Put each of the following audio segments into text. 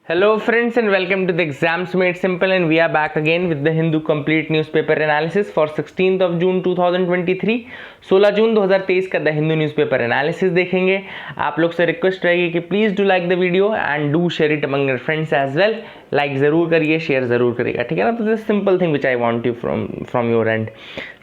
Hello friends and welcome to the Exams Made Simple, and we are back again with the Hindu complete newspaper analysis for 16th of June 2023। 16 जून 2023 का the Hindu newspaper analysis देखेंगे। आप लोग से request रहेगी कि please do like the video and do share it among your friends as well. Like ज़रूर करिए, share ज़रूर करिएगा, ठीक है ना। तो this simple thing which I want you from your end.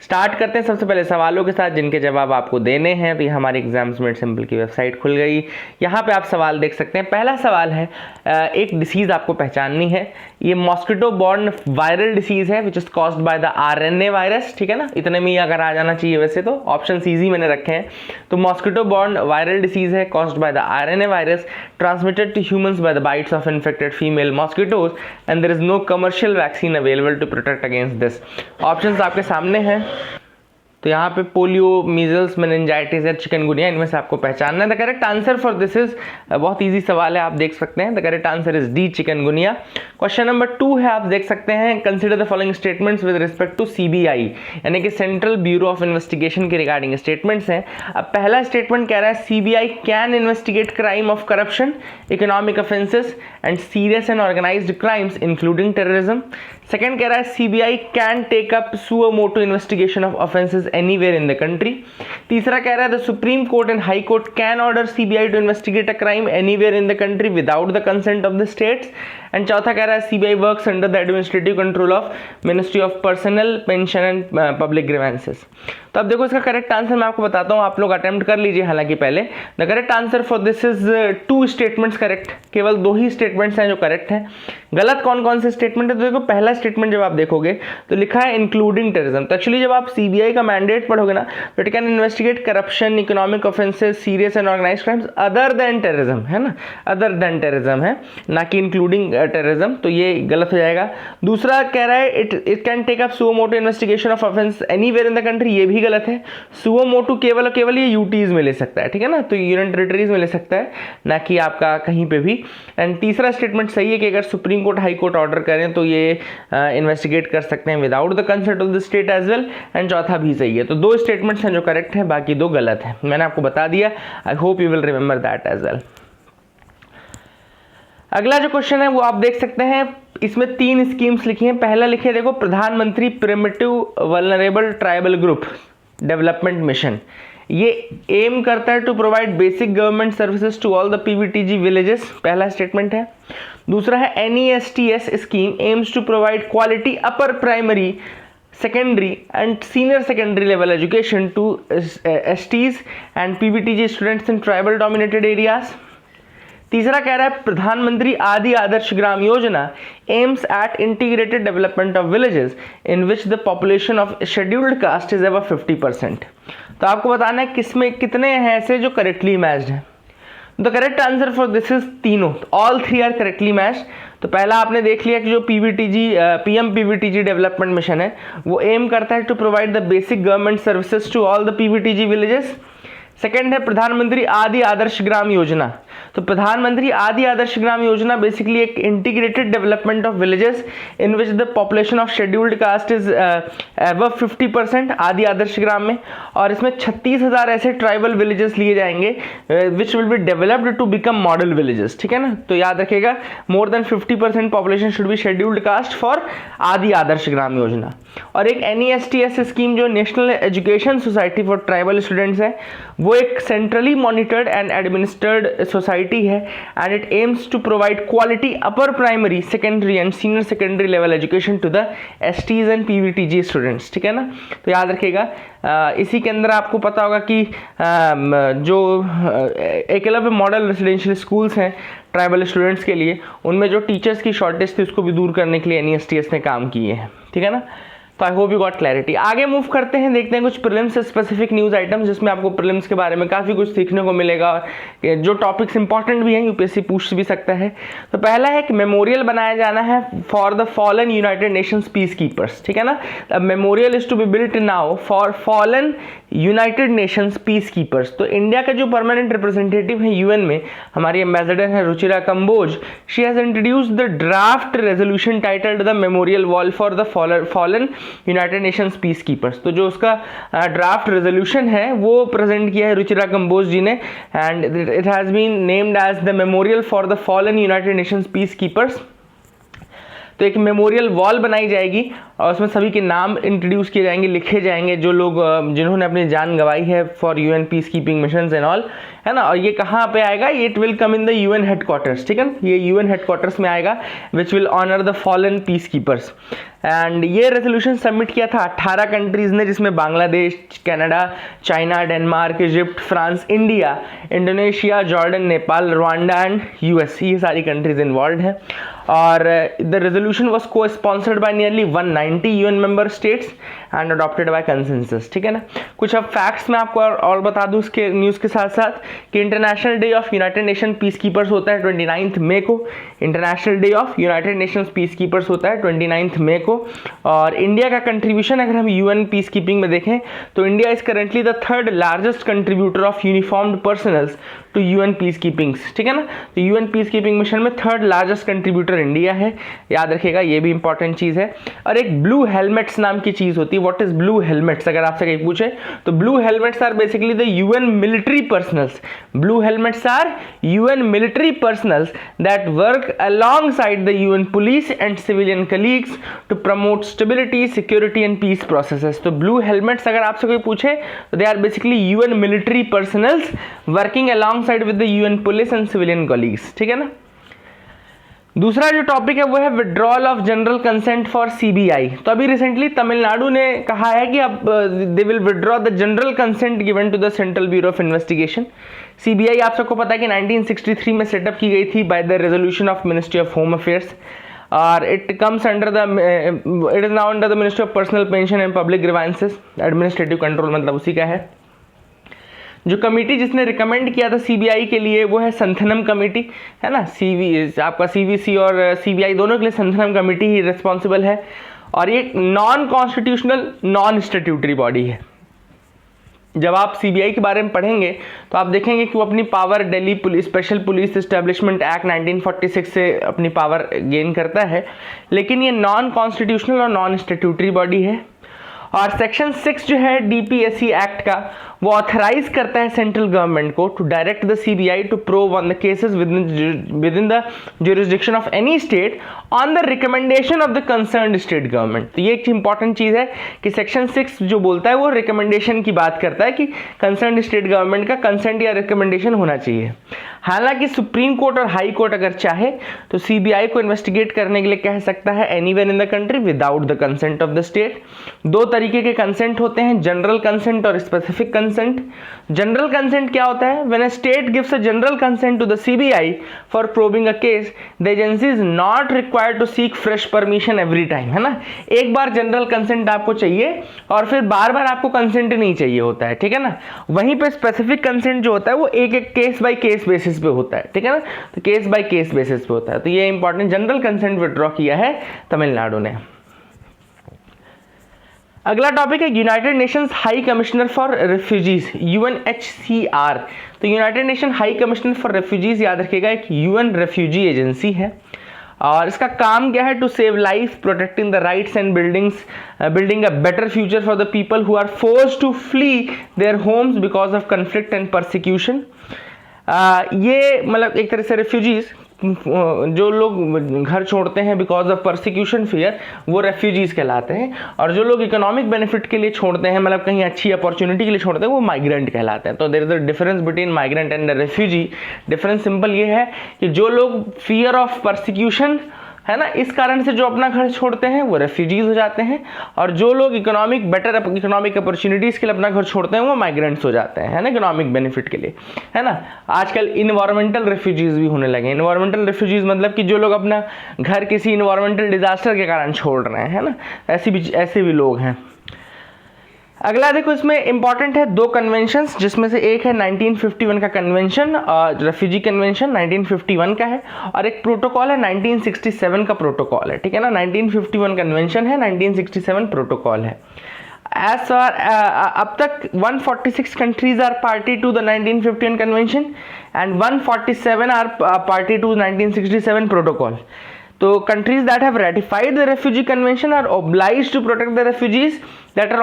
Start करते हैं सबसे पहले सवालों के साथ जिनके जवाब आपको देने हैं। तो ये हमारी एग्जाम्स मेड सिंपल की वेबसाइट खुल गई। यहाँ पे आप सवाल देख सकते हैं। पहला सवाल है, एक डिसीज़ आपको पहचाननी है। ये मॉस्किटो बॉर्न वायरल डिसीज़ है which is caused by the RNA virus, ठीक है ना। इतने में ही अगर आ जाना चाहिए, वैसे तो ऑप्शन ईजी मैंने रखे हैं। तो मॉस्किटो बॉर्न वायरल डिसीज़ है caused by the RNA virus transmitted to humans by the bites of infected female mosquitoes and there is no commercial vaccine available to protect against this. Options आपके सामने हैं। तो यहाँ पे polio, measles, meningitis या chikungunya, इनमें से आपको पहचानना है। The correct answer for this is, बहुत इजी सवाल है, आप देख सकते हैं। The correct answer is D, chikungunya. Question number 2 है, आप देख सकते हैं, consider the following statements with respect to CBI, यानी कि सेंट्रल ब्यूरो ऑफ इन्वेस्टिगेशन के रिगार्डिंग स्टेटमेंट्स हैं। अब पहला स्टेटमेंट कह रहा है CBI can investigate crime of corruption, economic offences and serious and organised crimes including terrorism. Second कह रहा है CBI can take up suo motu investigation of offences anywhere in the country। तीसरा कह रहा है the supreme court and high court can order CBI to investigate a crime anywhere in the country without the consent of the states. And चौथा कह रहा है CBI works under the administrative control of ministry of personnel, pension and public grievances. तो अब देखो इसका correct answer मैं आपको बताता हूँ, आप लोग अटेम्प्ट कर लीजिए। हालांकि पहले the correct answer for this is 2 statements correct. केवल 2 ही स्टेटमेंट्स हैं जो करेक्ट हैं। गलत कौन कौन से स्टेटमेंट है? तो देखो पहला स्टेटमेंट जब आप देखोगे तो लिखा है इंक्लूडिंग टेररिज्म। तो एक्चुअली जब आप सीबीआई का मैंडेट पढ़ोगे ना, तो it can investigate corruption, economic offences, serious and organised crimes other than terrorism, है ना। अदर देन टेररिज्म है, ना कि इंक्लूडिंग टेररिज्म। तो ये गलत हो जाएगा। दूसरा कह रहा है it can take up suo motu investigation of offence anywhere in the country, ये भी गलत है। सुओ मोटो केवल ये यूटीज में ले सकता है, ठीक है ना। तो यूनियन टेरिटरीज में ले सकता है, ना कि आपका कहीं पे भी। एंड तीसरा स्टेटमेंट सही है कि अगर supreme court, high court order करें तो ये इन्वेस्टिगेट कर सकते हैं without the consent of the state as well. And चौथा भी सही है। तो 2 स्टेटमेंट्स हैं जो करेक्ट हैं, बाकी 2 गलत हैं। मैंने आपको बता दिया। I hope you will remember that as well. अगला जो क्वेश्चन है वो आप देख सकते हैं, इसमें 3 स्कीम्स लिखी हैं। पहला लिखे देखो, प्रधानमंत्री primitive vulnerable tribal group development mission. ये एम करता है to provide basic government services to all the PVTG villages, पहला स्टेटमेंट है। दूसरा है NESTS scheme aims to provide quality upper primary, secondary and senior secondary level education to STs and PVTG students in tribal dominated areas. तीसरा कह रहा है प्रधानमंत्री आदि आदर्श ग्राम योजना aims at integrated development of villages in which the population of scheduled caste is above 50%। तो आपको बताना है किसमें कितने हैं ऐसे जो करेक्टली मैच्ड हैं। The correct answer for this is तीनों, ऑल 3 आर करेक्टली मैच्ड। तो पहला आपने देख लिया कि जो पीएम पीवीटीजी डेवलपमेंट मिशन है वो एम करता है to provide the basic government services to all the PVTG villages. Second है प्रधानमंत्री आदि आदर्श ग्राम योजना। तो प्रधानमंत्री आदि आदर्श ग्राम योजना बेसिकली एक integrated development of villages in which the population of scheduled caste is above 50% आदि आदर्श ग्राम में। और इसमें 36,000 ऐसे ट्राइबल विलेजेस लिए जाएंगे which will be developed to become model villages, ठीक है ना। तो याद रखिएगा, more than 50% population should be scheduled caste for आदि आदर्श ग्राम योजना। और एक एनईएसटीएस स्कीम जो national education society for tribal students है, वो एक centrally monitored and administered society है and it aims to provide quality upper primary, secondary and senior secondary level education to the STs and PVTG students, ठीक है ना। तो याद रखिएगा, इसी के अंदर आपको पता होगा कि जो एकलव्य मॉडल रेसिडेंशियल स्कूल्स हैं ट्राइबल स्टूडेंट्स के लिए, उनमें जो टीचर्स की शॉर्टेज थी उसको भी दूर करने के लिए एनईएसटीएस ने काम किए हैं, ठीक है ना। तो आई होप यू गॉट क्लैरिटी। आगे मूव करते हैं, देखते हैं कुछ प्रीलिम्स से स्पेसिफिक न्यूज़ आइटम्स जिसमें आपको प्रीलिम्स के बारे में काफ़ी कुछ सीखने को मिलेगा, जो टॉपिक्स इंपॉर्टेंट भी हैं, यूपीएससी पूछ भी सकता है। तो पहला है कि मेमोरियल बनाया जाना है for the fallen United Nations peace keepers, ठीक है ना। अब memorial is to be built now for fallen United Nations peace keepers. तो इंडिया का जो परमानेंट रिप्रेजेंटेटिव है यूएन में, हमारी एम्बेसडर है Ruchira Kamboj, she has introduced the draft resolution titled the memorial wall for the fallen United Nations peace keepers. तो जो उसका ड्राफ्ट रेजोल्यूशन है वो प्रेजेंट किया है रुचिरा कंबोज जी ने, and it has been named as the memorial for the fallen United Nations peace keepers. तो एक मेमोरियल वॉल बनाई जाएगी और उसमें सभी के नाम इंट्रोड्यूस किए जाएंगे, लिखे जाएंगे, जो लोग जिन्होंने अपनी जान गंवाई है for UN peace keeping missions and all, है ना। और ये कहाँ पे आएगा, it will come in the UN headquarters, ठीक है ना, ये यूएन हेडक्वार्टर्स में आएगा, which will honour the fallen peace keepers. And ये रेजोल्यूशन सबमिट किया था 18 कंट्रीज़ ने, जिसमें Bangladesh, Canada, China, Denmark, Egypt, France, India, Indonesia, Jordan, Nepal, Rwanda and US, ये सारी कंट्रीज इन्वॉल्व हैं। और द रेजोल्यूशन वाज को sponsored by nearly 190 UN member states and adopted by consensus, ठीक है ना। कुछ अब फैक्ट्स मैं आपको और बता दूं इसके न्यूज़ के साथ साथ कि international day of United nation peace keepers होता है 29 मई को। International day of United Nations peace keepers होता है 29 मई को। और इंडिया का कंट्रीब्यूशन अगर हम यूएन पीस कीपिंग में देखें तो India is currently the third largest contributor of uniformed personnels to UN peace keepings, ठीक है ना। तो यूएन पीस कीपिंग मिशन में थर्ड लार्जेस्ट कंट्रीब्यूटर इंडिया है, याद रखिएगा, ये भी इंपॉर्टेंट चीज़ है। और एक ब्लू हेलमेट्स नाम की चीज़ होती है। व्हाट इज ब्लू हेलमेट्स, अगर आपसे कहीं पूछे तो blue helmets are basically the UN military personnels. Blue helmets are UN military personnels that work alongside the UN police and civilian colleagues to promote stability, security and peace processes. तो blue helmets अगर आपसे कोई पूछे तो they are basically UN military personnel working alongside with the UN police and civilian colleagues, ठीक है ना। दूसरा जो टॉपिक है वो है withdrawal of general consent for CBI. तो अभी रिसेंटली तमिलनाडु ने कहा है कि अब they will withdraw the general consent given to the central bureau of investigation. CBI आप सबको पता है कि 1963 में सेटअप की गई थी by the resolution of ministry of home affairs, और it comes under the it is now under the ministry of personnel pension and public grievances, administrative control मतलब उसी का है। जो कमेटी जिसने रिकमेंड किया था सीबीआई के लिए वो है संथनम कमेटी, है ना। आपका सीवीसी और सीबीआई दोनों के लिए संथनम कमेटी ही रिस्पॉन्सिबल है। और ये non constitutional non statutory body है। जब आप सीबीआई के बारे में पढ़ेंगे तो आप देखेंगे कि वो अपनी power Delhi police special police establishment act 1946 से अपनी पावर गेन करता है, लेकिन ये नॉन कॉन्स्टिट्यूशनल और नॉन स्टैट्यूटरी बॉडी है। और सेक्शन 6 जो है डीपीएससी एक्ट का वो ऑथराइज करता है सेंट्रल गवर्नमेंट को to direct the CBI to probe on the cases within the jurisdiction of any state on the recommendation of the concerned state government. तो ये एक इंपॉर्टेंट चीज़ है कि सेक्शन 6 जो बोलता है वो रिकमेंडेशन की बात करता है कि कंसर्न्ड स्टेट गवर्नमेंट का कंसेंट या रिकमेंडेशन होना चाहिए। हालांकि सुप्रीम कोर्ट और हाई कोर्ट अगर चाहे तो सीबीआई को इन्वेस्टिगेट करने के लिए कह सकता है anywhere in the country without the consent of the state. दो तरीके के कंसेंट होते हैं, जनरल कंसेंट और स्पेसिफिक कंसेंट। जनरल कंसेंट क्या होता है? When a state gives a general consent to the CBI for probing a case, the agency is not required to seek fresh permission every time, है ना। एक बार general consent आपको चाहिए और फिर बार बार आपको कंसेंट नहीं चाहिए होता है, ठीक है ना। वहीं पे स्पेसिफिक कंसेंट जो होता है वो एक एक केस बाय केस बेसिस पे होता है, ठीक है ना। तो केस बाय केस बेसिस पे होता है। तो ये इंपॉर्टेंट, जनरल कंसेंट विड्रॉ किया है तमिलनाडु ने। अगला टॉपिक है United Nations high commissioner for refugees, UNHCR. तो United Nation high commissioner for refugees, याद रखिएगा, एक यूएन रेफ्यूजी एजेंसी है और इसका काम क्या है? To save life, protecting the rights and building a better future for the people who are forced to flee their homes because of conflict and persecution. ये मतलब एक तरह से रेफ्यूजीज, जो लोग घर छोड़ते हैं बिकॉज ऑफ परसिक्यूशन फियर, वो रेफ्यूजीज कहलाते हैं। और जो लोग इकोनॉमिक बेनिफिट के लिए छोड़ते हैं, मतलब कहीं अच्छी अपॉर्चुनिटी के लिए छोड़ते हैं, वो माइग्रेंट कहलाते हैं। तो there is a difference between migrant and refugee. Difference simple ये है कि जो लोग फियर ऑफ परसिक्यूशन, है ना, इस कारण से जो अपना घर छोड़ते हैं वो रेफ्यूजीज हो जाते हैं, और जो लोग बेटर इकोनॉमिक अपॉर्चुनिटीज के लिए अपना घर छोड़ते हैं वो माइग्रेंट्स हो जाते हैं, है ना, इकोनॉमिक बेनिफिट के लिए, है ना। आजकल इन्वायरमेंटल रेफ्यूजीज भी होने लगे। इन्वायरमेंटल रेफ्यूजीज मतलब कि जो लोग अपना घर किसी इन्वायरमेंटल डिजास्टर के कारण छोड़ रहे हैं, है ना, ऐसे भी लोग हैं। अगला देखो, इसमें इंपॉर्टेंट है दो कन्वेंशंस, जिसमें से एक है 1951 का कन्वेंशन, रेफ्यूजी कन्वेंशन 1951 का है, और एक प्रोटोकॉल है 1967 का प्रोटोकॉल है, ठीक है ना। 1951 कन्वेंशन है, 1967 प्रोटोकॉल है। अब तक 146 countries are party to the 1951 convention and 147 are party to 1967 protocol. तो countries that have ratified the refugee convention are obliged to protect the refugees that are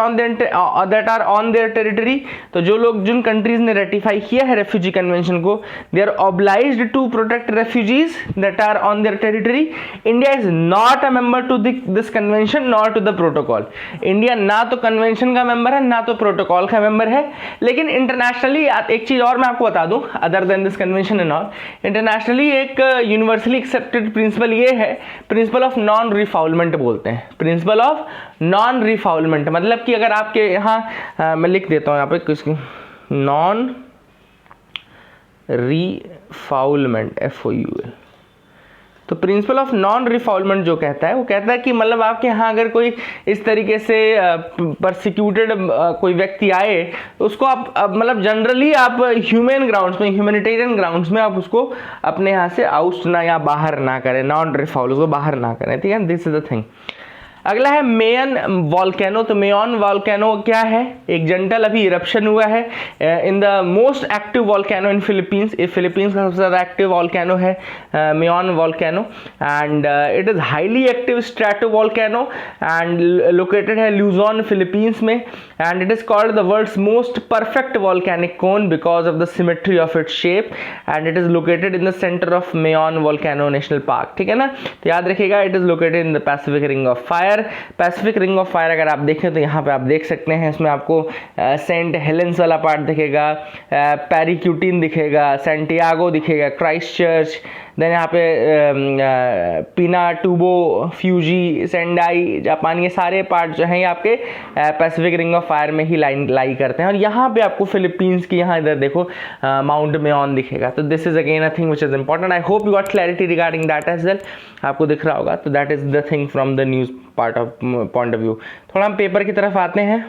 on their territory. तो जो लोग, जिन countries ने ratify किया है refugee convention को, they are obliged to protect refugees that are on their territory. India is not a member to this convention not to the protocol. India ना तो convention का मेंबर है ना तो प्रोटोकॉल का मेंबर है, लेकिन इंटरनेशनली एक चीज और मैं आपको बता दूं, other than this convention and all, internationally एक यूनिवर्सली एक्सेप्टेड प्रिंसिपल ये है, प्रिंसिपल ऑफ नॉन रिफाउलमेंट बोलते हैं, प्रिंसिपल ऑफ नॉन रिफाउलमेंट। मतलब कि अगर आपके यहाँ मैं लिख देता हूँ यहाँ पे कुछ, नॉन रिफाउलमेंट, FOUL। तो प्रिंसिपल ऑफ नॉन रिफाउलमेंट जो कहता है, वो कहता है कि मतलब आपके यहाँ अगर कोई इस तरीके से परसिक्यूटेड कोई व्यक्ति आए तो उसको आप मतलब जनरली आप ह्यूमन ग्राउंड्स में, ह्यूमैनिटेरियन ग्राउंड्स में आप उसको अपने यहाँ से आउट ना या बाहर ना करें, नॉन रिफाउल, उसको बाहर ना करें, ठीक है। This is the thing. अगला है मेयन वॉल्केनो। तो मेयन वॉल्केनो क्या है? एक जंटल अभी इरप्शन हुआ है in the most active volcano in Philippines. ये फिलीपींस का सबसे ज़्यादा एक्टिव वॉल्केनो है Mayon volcano, and it is highly active strato volcano and located है ल्यूजॉन फिलीपींस में, and it is called the world's most perfect volcanic cone because of the symmetry of its shape, and it is located in the centre of Mayon volcano national park, ठीक है ना। तो याद रखिएगा, it is located in the Pacific ring of fire. Pacific ring of fire अगर आप देखें तो यहाँ पे आप देख सकते हैं, इसमें आपको सेंट हेलेंस वाला पार्ट दिखेगा, पैरिक्यूटिन दिखेगा, सेंटियागो दिखेगा, क्राइस्ट चर्च, देन यहाँ पे पिनाटुबो, फ्यूजी, सेंडाई, जापान, ये सारे पार्ट जो हैं ये आपके पैसिफिक रिंग ऑफ फायर में ही लाई करते हैं। और यहाँ पे आपको फिलीपींस की, यहाँ इधर देखो माउंट मेयन दिखेगा। तो this is again a thing which is important. I hope you got clarity regarding that as well. आपको दिख रहा होगा। तो that is the thing from the news part of point of view. थोड़ा हम paper की तरफ आते हैं।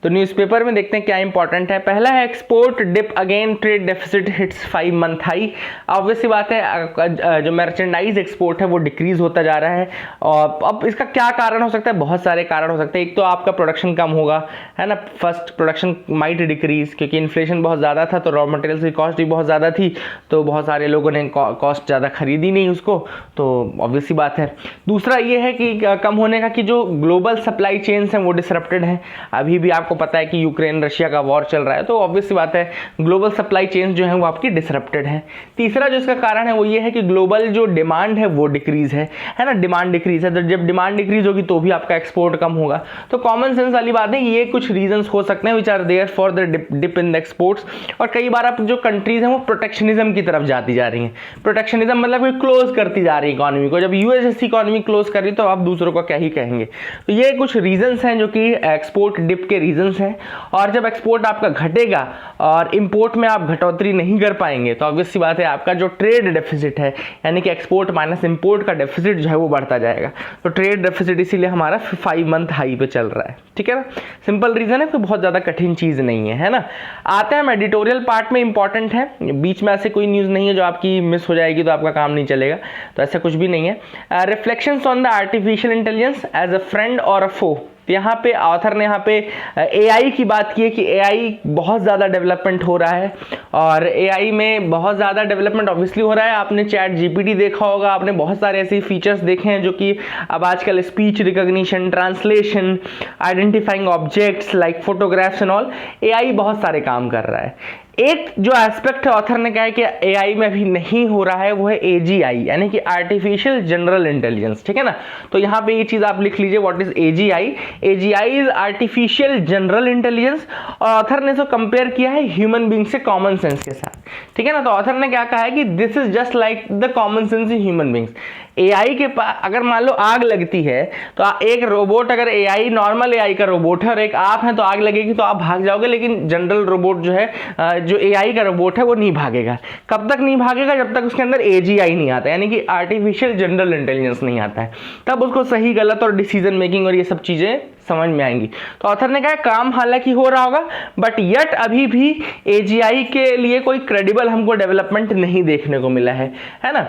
तो न्यूज़पेपर में देखते हैं क्या इंपॉर्टेंट है। पहला है export dip again, trade deficit hits 5 month high. Obviously बात है, जो मर्चेंडाइज एक्सपोर्ट है वो डिक्रीज होता जा रहा है। और अब इसका क्या कारण हो सकता है? बहुत सारे कारण हो सकते हैं। एक तो आपका प्रोडक्शन कम होगा, है ना। फर्स्ट, प्रोडक्शन माइट डिक्रीज क्योंकि इन्फ्लेशन बहुत ज़्यादा था, तो रॉ मटेरियल्स की कॉस्ट भी बहुत ज़्यादा थी, तो बहुत सारे लोगों ने कॉस्ट ज़्यादा खरीदी नहीं उसको, तो ऑब्वियसली बात है। दूसरा ये है कि कम होने का कि जो ग्लोबल सप्लाई चेन्स हैं वो डिसरप्टेड हैं। अभी भी आपको पता है कि यूक्रेन रशिया का वॉर चल रहा है, तो ऑब्वियसली बात है ग्लोबल सप्लाई चेन्स जो हैं वो आपकी डिसरप्टेड है। तीसरा जो इसका कारण है वो ये है कि ग्लोबल जो डिमांड है वो डिक्रीज है ना। डिमांड डिक्रीज है, तो जब डिमांड डिक्रीज होगी तो भी आपका एक्सपोर्ट कम होगा। तो कॉमन सेंस वाली बात है, ये कुछ रीजंस हो सकते हैं which are there for the dip in the exports. और कई बार आप जो कंट्रीज हैं वो प्रोटेक्शनिज्म की तरफ जाती जा रही हैं। प्रोटेक्शनिज्म मतलब कि क्लोज करती जा रही है इकोनॉमी को। जब यूएस जैसी इकोनॉमी क्लोज कर रही तो आप दूसरों को क्या ही कहेंगे। तो ये कुछ रीजंस हैं जो कि एक्सपोर्ट डिप के रीजंस हैं। और जब एक्सपोर्ट आपका घटेगा और इंपोर्ट में आप घटोतरी नहीं कर पाएंगे तो ऑब्वियसली बात है आपका जो ट्रेड डेफिसिट है, यानी कि एक्सपोर्ट माइनस इंपोर्ट का डेफिसिट जो है वो बढ़ता जाएगा। तो ट्रेड डेफिसिट इसीलिए हमारा 5 मंथ हाई पे चल रहा है, ठीक है ना। सिंपल रीजन है, कोई बहुत ज्यादा कठिन चीज नहीं है, है ना। आते हैं हम एडिटोरियल पार्ट में। इंपॉर्टेंट है, बीच में ऐसे कोई न्यूज नहीं है जो आपकी मिस हो जाएगी तो आपका काम नहीं चलेगा, तो ऐसा कुछ भी नहीं है। Reflections on the artificial intelligence as a friend और अ फो। यहाँ पे ऑथर ने यहाँ पे AI की बात की है कि AI बहुत ज़्यादा डेवलपमेंट हो रहा है, और AI में बहुत ज़्यादा डेवलपमेंट ऑब्वियसली हो रहा है। आपने चैट GPT देखा होगा, आपने बहुत सारे ऐसे फीचर्स देखे हैं जो कि अब आजकल speech recognition, translation, identifying objects like photographs and all, AI बहुत सारे काम कर रहा है। एक जो एस्पेक्ट है ऑथर ने कहा है कि AI में अभी नहीं हो रहा है, वो है AGI, यानी कि आर्टिफिशियल जनरल इंटेलिजेंस, ठीक है ना। तो यहाँ पे ये चीज आप लिख लीजिए, what is AGI। AGI is artificial general intelligence, और ऑथर ने इसको कंपेयर किया है ह्यूमन बीइंग से कॉमन सेंस के साथ, ठीक है ना। तो ऑथर ने क्या कहा है कि this is just like the common sense in human beings. AI के पास अगर मान लो आग लगती है तो एक रोबोट, अगर AI नॉर्मल AI का रोबोट है और एक आप है, तो आग लगेगी तो आप भाग जाओगे, लेकिन जनरल रोबोट जो है, जो AI का रोबोट है वो नहीं भागेगा। कब तक नहीं भागेगा? जब तक उसके अंदर AGI नहीं आता, यानी कि आर्टिफिशियल जनरल इंटेलिजेंस नहीं आता है, तब उसको सही गलत और डिसीजन मेकिंग और ये सब चीजें समझ में आएंगी। तो ऑथर ने कहा काम हालांकि हो रहा होगा, बट यट अभी भी AGI के लिए कोई क्रेडिबल हमको डेवलपमेंट नहीं देखने को मिला है ना।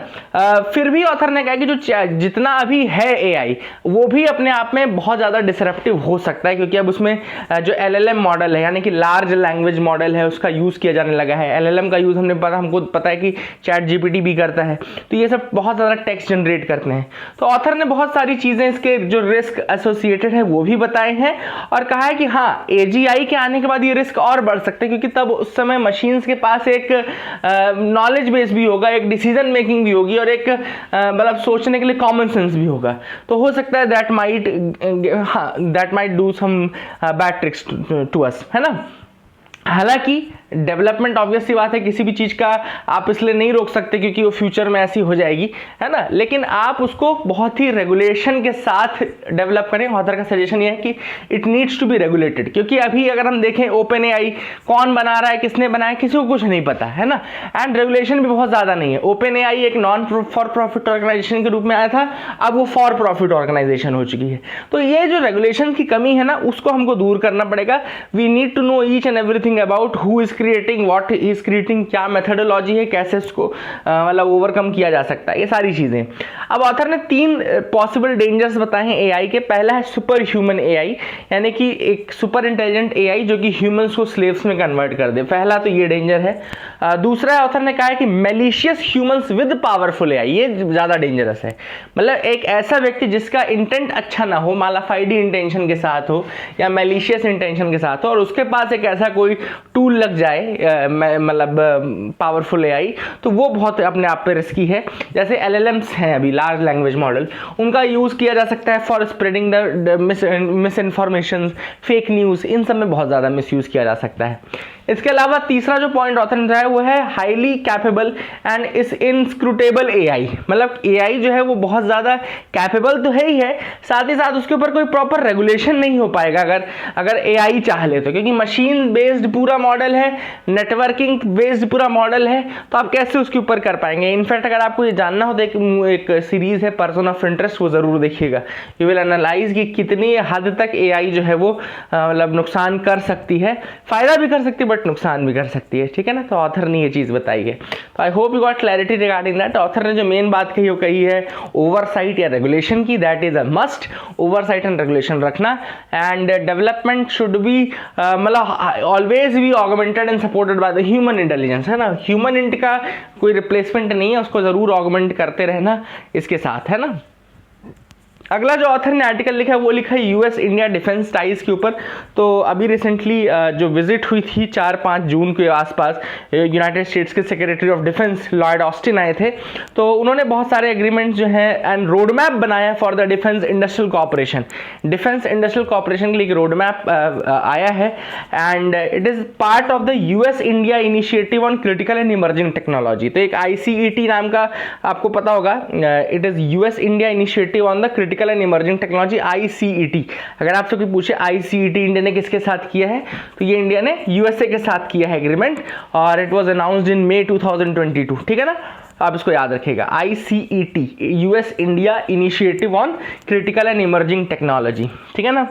फिर भी ऑथर ने कहा कि जो जितना अभी है AI वो भी अपने आप में बहुत ज़्यादा डिसरप्टिव हो सकता है, क्योंकि अब उसमें जो LLM मॉडल है यानी कि लार्ज लैंग्वेज मॉडल है उसका यूज़ किया जाने लगा है। LLM का यूज़ हमको पता है कि ChatGPT भी करता है, तो ये सब बहुत ज़्यादा टेक्स्ट जनरेट करते हैं। तो ऑथर ने बहुत सारी चीज़ें इसके जो रिस्क एसोसिएटेड है वो भी बताए हैं और कहा है कि हाँ AGI के आने के बाद ये रिस्क और बढ़ सकते हैं, क्योंकि तब उस समय मशीन्स के पास एक नॉलेज बेस भी होगा, एक डिसीजन मेकिंग भी होगी और एक मतलब सोचने के लिए कॉमन सेंस भी होगा। तो हो सकता है that might do some bad tricks to us, है ना। हालांकि डेवलपमेंट ऑब्वियस सी बात है, किसी भी चीज़ का आप इसलिए नहीं रोक सकते क्योंकि वो फ्यूचर में ऐसी हो जाएगी, है ना, लेकिन आप उसको बहुत ही रेगुलेशन के साथ डेवलप करें। ऑथर का सजेशन ये है कि it needs to be regulated, क्योंकि अभी अगर हम देखें OpenAI कौन बना रहा है, किसने बनाया, किसी को कुछ नहीं पता, है ना, एंड रेगुलेशन भी बहुत ज़्यादा नहीं है। OpenAI एक नॉन फॉर प्रॉफिट ऑर्गेनाइजेशन के रूप में आया था, अब वो फॉर प्रॉफिट ऑर्गेनाइजेशन हो चुकी है। तो ये जो रेगुलेशन की कमी है ना उसको हमको दूर करना पड़ेगा। We need to know each and everything about who is creating, what is creating, क्या मेथोडोलॉजी है, कैसे इसको मतलब ओवरकम किया जा सकता है, ये सारी चीज़ें। अब ऑथर ने 3 पॉसिबल डेंजर्स बताए हैं AI के। पहला है सुपर ह्यूमन AI, यानी कि एक सुपर इंटेलिजेंट AI जो कि ह्यूमंस को स्लेव्स में कन्वर्ट कर दे, पहला तो ये डेंजर है। दूसरा ऑथर ने कहा है कि malicious humans with powerful AI, ये ज़्यादा डेंजरस है। मतलब एक ऐसा व्यक्ति जिसका इंटेंट अच्छा ना हो, मालाफाइडी इंटेंशन के साथ हो या मैलिशियस इंटेंशन के साथ हो, और उसके पास एक ऐसा कोई टूल लग जाए मतलब पावरफुल AI, तो वो बहुत अपने आप पे रिस्की है। जैसे LLMs हैं अभी, लार्ज लैंग्वेज मॉडल, उनका यूज़ किया जा सकता है for spreading the misinformation, fake news, इन सब में बहुत ज़्यादा मिसयूज़ किया जा सकता है। इसके अलावा तीसरा जो पॉइंट ऑथर ने बताया वो है हाईली कैपेबल एंड इस इनस्क्रूटेबल AI, मतलब AI जो है वो बहुत ज़्यादा कैपेबल तो है ही है, साथ ही साथ उसके ऊपर कोई प्रॉपर रेगुलेशन नहीं हो पाएगा अगर AI चाह ले तो, क्योंकि मशीन बेस्ड पूरा मॉडल है, नेटवर्किंग बेस्ड पूरा मॉडल है, तो आप कैसे उसके ऊपर कर पाएंगे। इनफैक्ट अगर आपको ये जानना हो तो एक सीरीज़ है पर्सन ऑफ इंटरेस्ट, वो ज़रूर देखिएगा। यू विल एनालाइज कि कितनी हद तक AI जो है वो मतलब नुकसान कर सकती है, फ़ायदा भी कर सकती है बट नुकसान भी कर सकती है, ठीक है ना। तो ऑथर ने ये चीज़ बताई है। तो आई hope you got clarity regarding that. Author ने जो मेन बात कही वो कही है ओवरसाइट या रेगुलेशन की, that is a must, oversight and regulation रखना, एंड डेवलपमेंट शुड बी मतलब always be augmented and supported by the human intelligence, है ना। ह्यूमन इंट का कोई रिप्लेसमेंट नहीं है, उसको ज़रूर ऑगमेंट करते रहना इसके साथ, है ना। अगला जो ऑथर ने आर्टिकल लिखा है वो लिखा है US इंडिया डिफेंस टाइज के ऊपर। तो अभी रिसेंटली जो विजिट हुई थी 4-5 जून के आसपास, यूनाइटेड स्टेट्स के secretary of defence Lloyd Austin आए थे, तो उन्होंने बहुत सारे एग्रीमेंट्स जो हैं एंड रोड मैप बनाया for the defence industrial cooperation. Defence industrial cooperation के लिए एक रोड मैप आया है and it is part of the US India initiative on critical and emerging technology. तो एक ICET नाम का आपको पता होगा, it is US India initiative on the critical and emerging technology, ICET। अगर आपसे कोई पूछे ICET इंडिया ने किसके साथ किया है, तो ये इंडिया ने USA के साथ किया है एग्रीमेंट, और it was announced in May 2022, ठीक है ना। आप इसको याद रखिएगा, ICET, US India initiative on critical and emerging technology, ठीक है ना।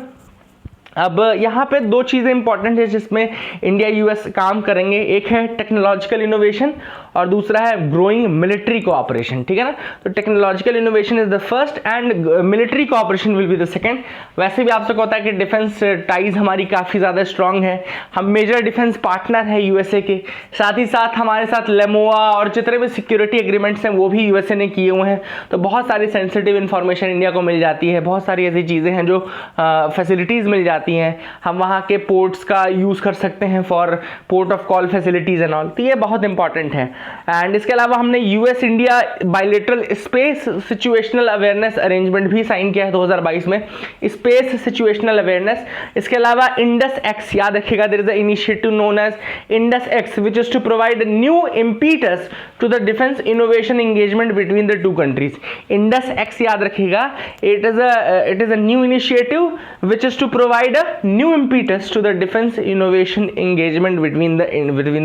अब यहाँ पे 2 चीज़ें इंपॉर्टेंट है जिसमें इंडिया US काम करेंगे, एक है टेक्नोलॉजिकल इनोवेशन और दूसरा है ग्रोइंग मिलिट्री कोऑपरेशन, ठीक है ना। तो technological innovation is the first and military cooperation will be the second. वैसे भी आपसे पता है कि डिफेंस टाइज हमारी काफ़ी ज़्यादा स्ट्रांग है, हम मेजर डिफेंस पार्टनर है USA के, साथ ही साथ हमारे साथ लेमोआ और जितने भी सिक्योरिटी एग्रीमेंट्स हैं वो भी USA ने किए हुए हैं। तो बहुत सारी सेंसिटिव इन्फॉर्मेशन इंडिया को मिल जाती है, बहुत सारी ऐसी चीज़ें हैं जो फैसिलिटीज़ मिल जाती हैं, हम वहाँ के पोर्ट्स का यूज़ कर सकते हैं for port of call facilities and all, तो ये बहुत इंपॉर्टेंट है। एंड इसके अलावा हमने US India bilateral space situational awareness arrangement भी साइन किया है 2022 में, स्पेस सिचुएशनल अवेयरनेस। इसके अलावा इंडस एक्स याद रखिएगा, there is a initiative known as Indus X which is to provide new impetus to the defence innovation engagement between the 2 countries. Indus X याद रखिएगा, it is a new initiative which is to provide a new impetus to the defence innovation engagement between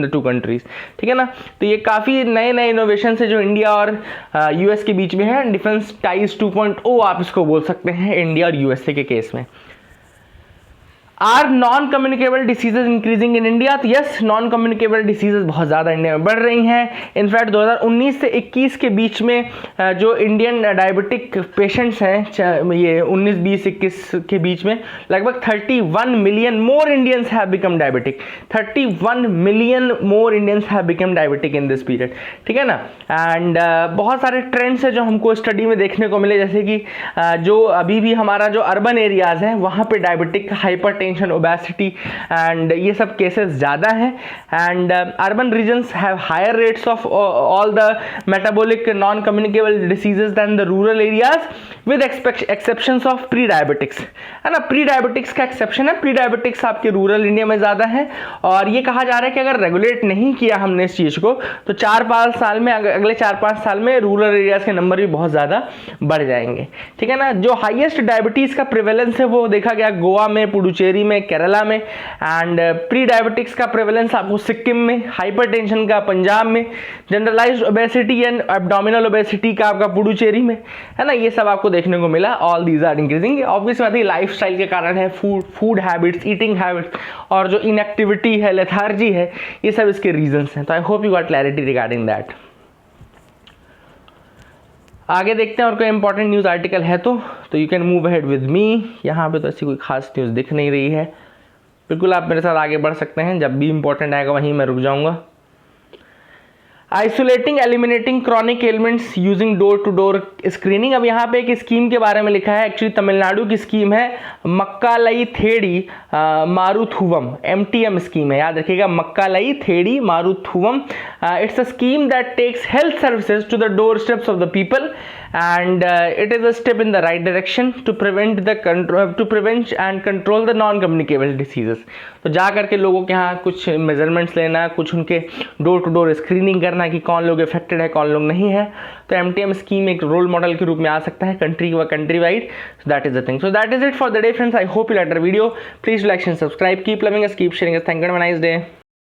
the 2 countries, ठीक है ना। तो ये काफ़ी नए innovation है जो इंडिया और US के बीच में है। डिफेंस टाइज 2.0 आप इसको बोल सकते हैं इंडिया और USA के केस में। Are non communicable diseases increasing in India? तो यस, नॉन कम्युनिकेबल डिसीजेज बहुत ज़्यादा इंडिया में बढ़ रही हैं। इनफैक्ट 2019 से 21 के बीच में जो इंडियन डायबिटिक पेशेंट्स हैं, ये 19, 20, 21 के बीच में लगभग 31 million more Indians have become diabetic. 31 million more Indians have become diabetic in this period, ठीक है ना। एंड बहुत सारे ट्रेंड्स हैं जो हमको स्टडी में देखने को मिले, जैसे कि जो अभी भी हमारा जो अर्बन एरियाज़ है वहाँ पे डायबिटिक, हाइपरटेंशन, ओबेसिटी एंड ये सब केसेस ज़्यादा हैं। And urban regions have higher rates of all the metabolic non communicable diseases than the rural areas with exceptions of pre diabetics, है ना। प्री डायबिटिक्स का एक्सेप्शन है, प्री डायबिटिक्स आपके rural India में ज़्यादा है। और ये कहा जा रहा है कि अगर रेगुलेट नहीं किया हमने इस चीज़ को तो 4-5 साल में, अगले 4-5 साल में रूरल एरियाज के नंबर भी बहुत ज़्यादा बढ़ जाएंगे, ठीक है ना। जो हाईएस्ट डायबिटीज़ का प्रिवेलेंस है वो देखा गया गोवा में, पुडुचेरी में, केरला में। एंड प्री डायबिटिक्स का प्रेवलेंस आपको सिक्किम में, हाइपरटेंशन का पंजाब में, generalised obesity and abdominal obesity का आपका पुडुचेरी में, है ना। ये सब आपको देखने को मिला। All these are increasing. Obvious बात है लाइफस्टाइल के कारण है, फूड हैबिट्स, ईटिंग हैबिट्स और जो इनएक्टिविटी है, लेथार्जी है, ये सब इसके रीजंस हैं। तो आई hope you got clarity regarding that. आगे देखते हैं और कोई इंपॉर्टेंट न्यूज़ आर्टिकल है तो you can move ahead with me. यहाँ पे तो ऐसी कोई खास न्यूज़ दिख नहीं रही है। बिल्कुल आप मेरे साथ आगे बढ़ सकते हैं, जब भी इंपॉर्टेंट आएगा वहीं मैं रुक जाऊँगा। Isolating eliminating chronic elements using door to door screening. अब यहाँ पे एक स्कीम के बारे में लिखा है, एक्चुअली तमिलनाडु की स्कीम है, मक्कालई थेड़ी मारुथुवम, MTM स्कीम है, याद रखिएगा, Makkalai Thedi Maruthuvam. It's a scheme that takes health services to the door steps of the people and it is a step in the right direction to prevent and control the non communicable diseases। तो जा करके लोगों के यहाँ कुछ measurements लेना, कुछ उनके डोर टू डोर स्क्रीनिंग करना कि कौन लोग इफेक्टेड है, कौन लोग नहीं है। तो MTM स्कीम एक रोल मॉडल के रूप में आ सकता है country wide. So that is the thing. So that is it for the day friends. I hope you like the video. Please like and subscribe, keep loving us, keep sharing us. Thank you, have a nice day.